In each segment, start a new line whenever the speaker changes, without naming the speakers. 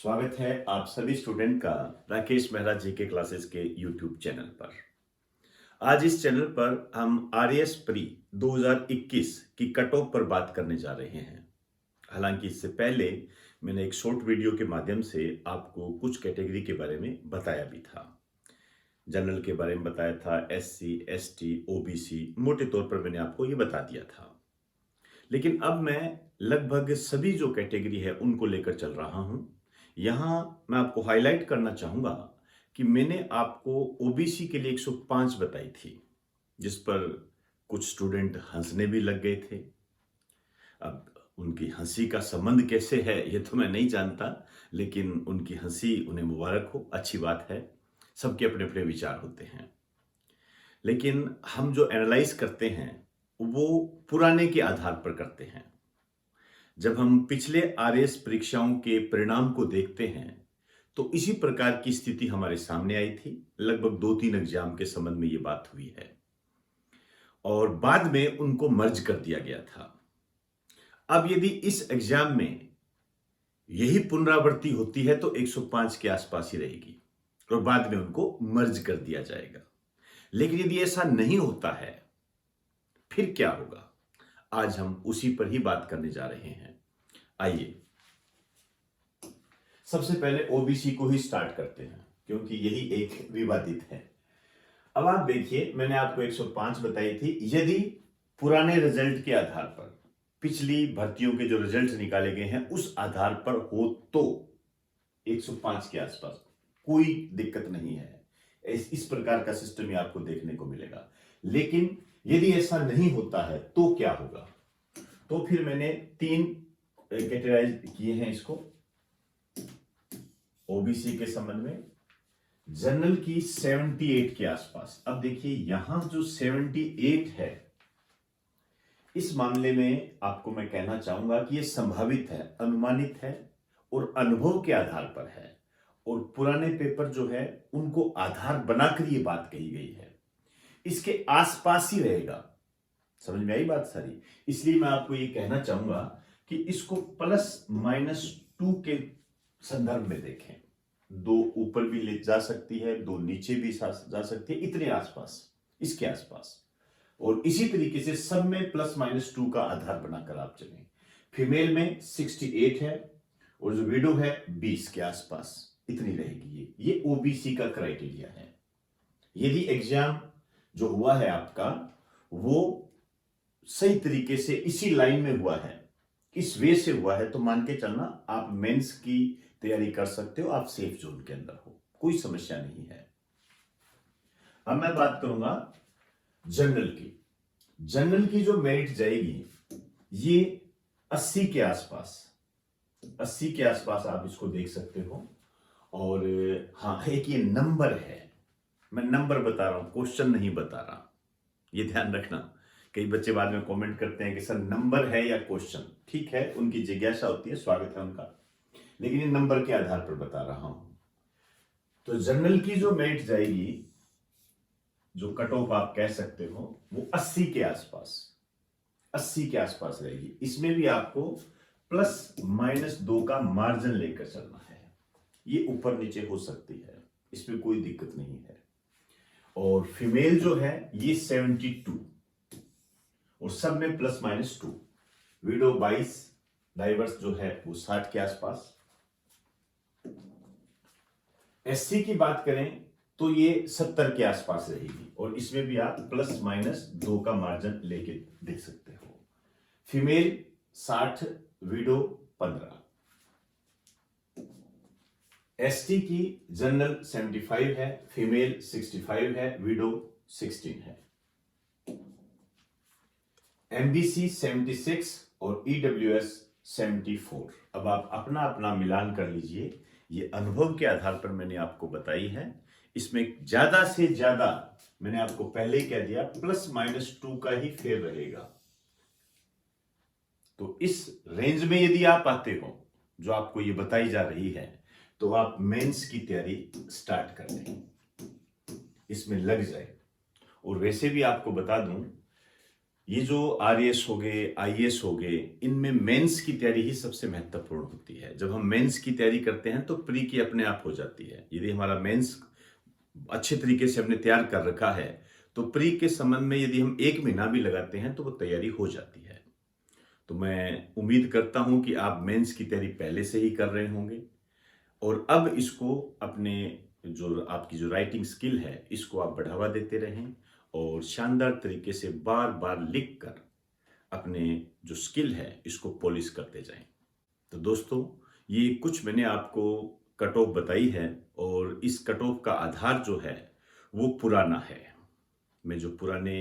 स्वागत है आप सभी स्टूडेंट का राकेश मेहरा जी के क्लासेस के यूट्यूब चैनल पर। आज इस चैनल पर हम आरएएस प्री 2021 की कट ऑफ पर बात करने जा रहे हैं। हालांकि इससे पहले मैंने एक शॉर्ट वीडियो के माध्यम से आपको कुछ कैटेगरी के बारे में बताया भी था। जनरल के बारे में बताया था, एससी, एसटी, ओबीसी, मोटे तौर पर मैंने आपको ये बता दिया था। लेकिन अब मैं लगभग सभी जो कैटेगरी है उनको लेकर चल रहा हूं। यहां मैं आपको हाईलाइट करना चाहूंगा कि मैंने आपको ओबीसी के लिए 105 बताई थी, जिस पर कुछ स्टूडेंट हंसने भी लग गए थे। अब उनकी हंसी का संबंध कैसे है ये तो मैं नहीं जानता, लेकिन उनकी हंसी उन्हें मुबारक हो, अच्छी बात है। सबके अपने अपने विचार होते हैं, लेकिन हम जो एनालाइज करते हैं वो पुराने के आधार पर करते हैं। जब हम पिछले आरएएस परीक्षाओं के परिणाम को देखते हैं तो इसी प्रकार की स्थिति हमारे सामने आई थी। लगभग 2-3 एग्जाम के संबंध में ये बात हुई है और बाद में उनको मर्ज कर दिया गया था। अब यदि इस एग्जाम में यही पुनरावृत्ति होती है तो 105 के आसपास ही रहेगी और बाद में उनको मर्ज कर दिया जाएगा। लेकिन यदि ऐसा नहीं होता है फिर क्या होगा, आज हम उसी पर ही बात करने जा रहे हैं। आइए सबसे पहले ओबीसी को ही स्टार्ट करते हैं, क्योंकि यही एक विवादित है। अब आप देखिए, मैंने आपको 105 बताई थी। यदि पुराने रिजल्ट के आधार पर, पिछली भर्तियों के जो रिजल्ट निकाले गए हैं उस आधार पर हो तो 105 के आसपास, कोई दिक्कत नहीं है। इस प्रकार का सिस्टम ही आपको देखने को मिलेगा। लेकिन यदि ऐसा नहीं होता है तो क्या होगा, तो फिर मैंने 3 कैटेगराइज किए हैं इसको ओबीसी के संबंध में। जनरल की 78 के आसपास। अब देखिए यहां जो 78 है, इस मामले में आपको मैं कहना चाहूंगा कि यह संभावित है, अनुमानित है और अनुभव के आधार पर है, और पुराने पेपर जो है उनको आधार बनाकर यह बात कही गई है। इसके आसपास ही रहेगा। समझ में आई बात सारी? इसलिए मैं आपको यह कहना चाहूंगा कि इसको ±2 के संदर्भ में देखें। 2 ऊपर भी ले जा सकती है, 2 नीचे भी जा सकती है, इतने आसपास, इसके आसपास। और इसी तरीके से सब में ±2 का आधार बनाकर आप चलें। फीमेल में 68 है और जो विडो है 20 के आसपास, इतनी रहेगी। ये ओबीसी का क्राइटेरिया है। यदि एग्जाम जो हुआ है आपका वो सही तरीके से इसी लाइन में हुआ है, इस वे से हुआ है, तो मान के चलना आप मेंस की तैयारी कर सकते हो, आप सेफ जोन के अंदर हो, कोई समस्या नहीं है। अब मैं बात करूंगा जनरल की। जनरल की जो मेरिट जाएगी ये 80 के आसपास, 80 के आसपास आप इसको देख सकते हो। और हाँ, एक ये नंबर है, मैं नंबर बता रहा हूं, क्वेश्चन नहीं बता रहा, ये ध्यान रखना। कई बच्चे बाद में कमेंट करते हैं कि सर नंबर है या क्वेश्चन। ठीक है, उनकी जिज्ञासा होती है, स्वागत है उनका, लेकिन ये नंबर के आधार पर बता रहा हूं। तो जनरल की जो मेरिट जाएगी, जो कट ऑफ आप कह सकते हो, वो 80 के आसपास, 80 के आसपास रहेगी। इसमें भी आपको ±2 का मार्जिन लेकर चलना है। ये ऊपर नीचे हो सकती है, इसमें कोई दिक्कत नहीं है। और फीमेल जो है ये 72 और सब में ±2। विडो 22, डाइवर्स जो है वो 60 के आसपास। एससी की बात करें तो ये 70 के आसपास रहेगी और इसमें भी आप ±2 का मार्जिन लेके देख सकते हो। Female 60, window 15। एसटी की जनरल 75 है, फीमेल 65 है, विडो 16 है। एमबीसी 76 और ईडब्ल्यूएस 74। अब आप अपना अपना मिलान कर लीजिए। ये अनुभव के आधार पर मैंने आपको बताई है। इसमें ज्यादा से ज्यादा, मैंने आपको पहले ही कह दिया, ±2 का ही फेर रहेगा। तो इस रेंज में यदि आप आते हो, जो आपको ये बताई जा रही है, तो आप मेंस की तैयारी स्टार्ट कर दें, इसमें लग जाए। और वैसे भी आपको बता दूं, ये जो आरएएस हो गए, आईएएस हो गए, इनमें मेंस की तैयारी ही सबसे महत्वपूर्ण होती है। जब हम मेंस की तैयारी करते हैं तो प्री की अपने आप हो जाती है। यदि हमारा मेंस अच्छे तरीके से हमने तैयार कर रखा है तो प्री के संबंध में यदि हम 1 महीना भी लगाते हैं तो वो तैयारी हो जाती है। तो मैं उम्मीद करता हूं कि आप मेंस की तैयारी पहले से ही कर रहे होंगे और अब इसको अपने जो आपकी जो राइटिंग स्किल है इसको आप बढ़ावा देते रहें और शानदार तरीके से बार बार लिख कर अपने जो स्किल है इसको पॉलिश करते जाएं। तो दोस्तों, ये कुछ मैंने आपको कट ऑफ बताई है और इस कट ऑफ का आधार जो है वो पुराना है। में जो पुराने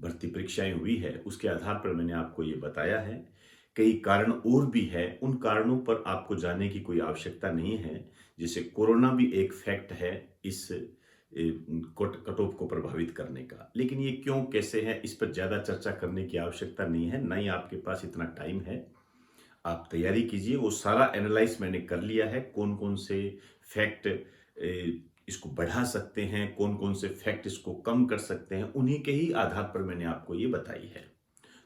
भर्ती परीक्षाएं हुई है उसके आधार पर मैंने आपको ये बताया है। कई कारण और भी है, उन कारणों पर आपको जाने की कोई आवश्यकता नहीं है। जैसे कोरोना भी एक फैक्ट है इस कट ऑफ को प्रभावित करने का, लेकिन ये क्यों कैसे है इस पर ज़्यादा चर्चा करने की आवश्यकता नहीं है, ना ही आपके पास इतना टाइम है। आप तैयारी कीजिए, वो सारा एनालाइज मैंने कर लिया है, कौन कौन से फैक्ट इसको बढ़ा सकते हैं, कौन कौन से फैक्ट इसको कम कर सकते हैं, उन्हीं के ही आधार पर मैंने आपको ये बताई है।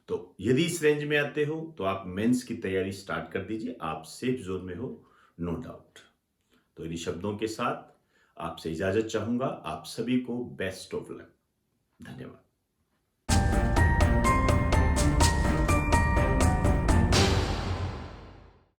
तो यदि इस रेंज में आते हो तो आप मेंस की तैयारी स्टार्ट कर दीजिए, आप सेफ जोन में हो, नो डाउट। तो इन्हीं शब्दों के साथ आपसे इजाजत चाहूंगा। आप सभी को बेस्ट ऑफ लक। धन्यवाद।